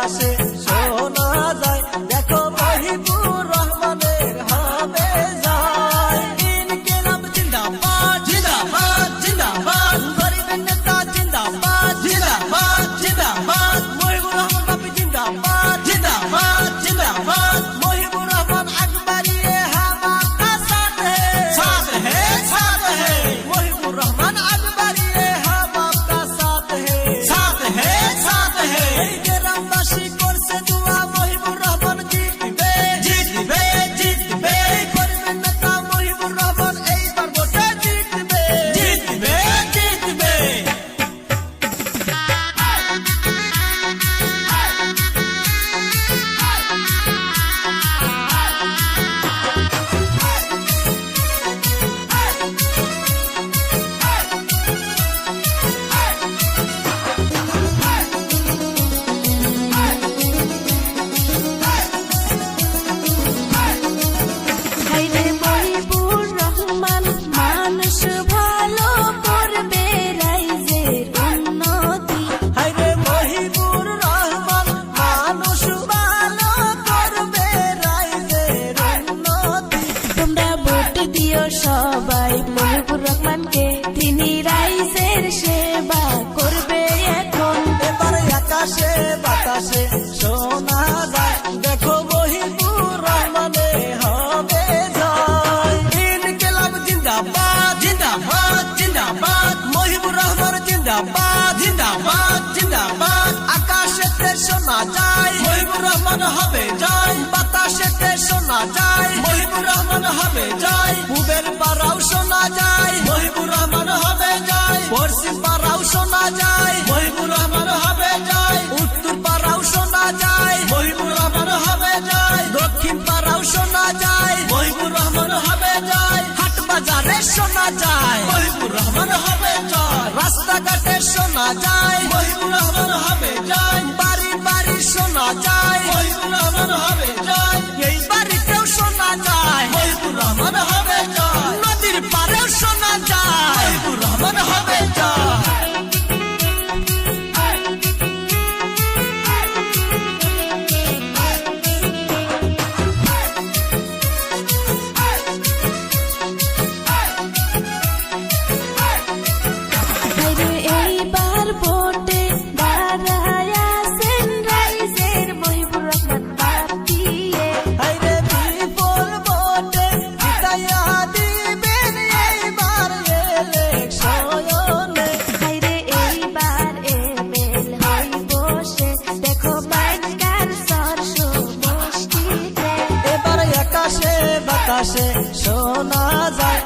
বাতাসে শোনা যায়, দেখো মহিবুর রহমানের হবে যায়। ইনকিলাব জিন্দাবাদ জিন্দাবাদ জিন্দাবাদ, গরিবের নেতা জিন্দাবাদ জিন্দাবাদ জিন্দাবাদ, মহিবুর রহমান বাপি জিন্দাবাদ জিন্দাবাদ জিন্দাবাদ, মহিবুর রহমান আকবরিয়ে হাম आपका साथ है साथ है, মহিবুর রহমান আকবরিয়ে হাম आपका साथ है साथ है। এই গ্রামবাসী করছে দোয়া মহিবুর রহমান জিতবে জিতবে জিতবে, গরিবের নেতা মহিবুর রহমান এইবার ভোটে জিতবে জিতবে জিতবে। হায়রে মহিবুর রহমান মানুষ ভালো করবে রাইজের উন্নতি, হায়রে মহিবুর রহমান মানুষ ভালো করবে রাইজের উন্নতি। তোমরা ভোট দিও সবাই মহিবুর রহমানকে, তিনি রাইজের সেবা করবে এখন। এবারে আকাশে বাতাসে শোনা যায়, দেখো মহিবুর রহমানে হবে জয়। ইনকিলাব জিন্দাবাদ জিন্দাবাদ জিন্দাবাদ, মহিবুর রহমান জিন্দাবাদ জিন্দাবাদ জিন্দাবাদ, আকাশেতে শোনা যায় মহিবুর রহমান হবে জয়, বাতাসেতে শোনা যায় মহিবুর রহমান হবে জয়, পূবের পাড়াও শোনা যায় মহিবুর রহমান হবে জয়, পশ্চিম পাড়াও শোনা যায় মহিবুর রহমান হবে জয়, উত্তর পাড়াও শোনা যায় মহিবুর রহমান হবে জয়, দক্ষিণ পাড়াও শোনা যায় মহিবুর রহমান হবে জয়, হাট বাজারে শোনা যায় মহিবুর রহমান হবে জয়, রাস্তাঘাটে শোনা যায় মহিবুর রহমান হবে জয়, বাড়ি বাড়ি শোনা যায় মহিবুর রহমান হবে জয়, এই বাড়িতেও শোনা যায় মহিবুর রহমান হবে জয়, নদীর পাড়েও শোনা যায় মহিবুর রহমান হবে জয়। হায়রে এইবার ভোটে দাঁড়ায় আছেন রাইজের মহিবুর রহমান বাপিয়ে, হায়রে বিপুল ভোটে জিতাইয়া দিবেন এইবার ইলেকশনে। হায়রে এইবার এমএল হই বসে, দেখো বাইকার সর সমষ্টিতে। এবার আকাশে বাতাসে শোনা যায়,